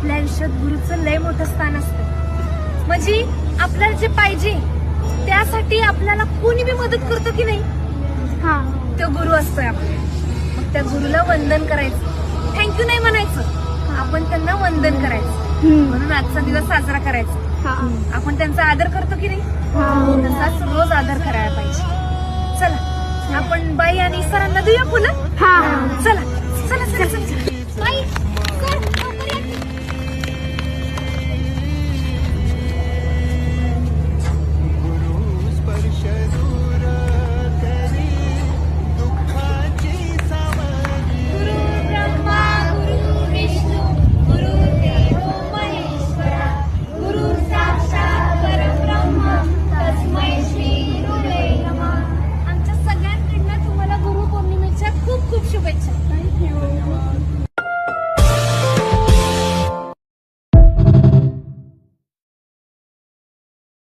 आपल्या आयुष्यात गुरुचं लय मोठं स्थान असतं. म्हणजे आपल्याला जे पाहिजे त्यासाठी आपल्याला कोणी बी मदत करतो की नाही, तो गुरु असतोय आपला. मग त्या गुरुला वंदन करायचं, थँक्यू नाही म्हणायचं, आपण त्यांना वंदन करायचं. म्हणून आजचा दिवस साजरा करायचा. आपण त्यांचा आदर करतो की नाही, तसाच रोज आदर करायला पाहिजे. चला आपण बाई आणि सरांना देऊया फुलं. चला चला चला चला.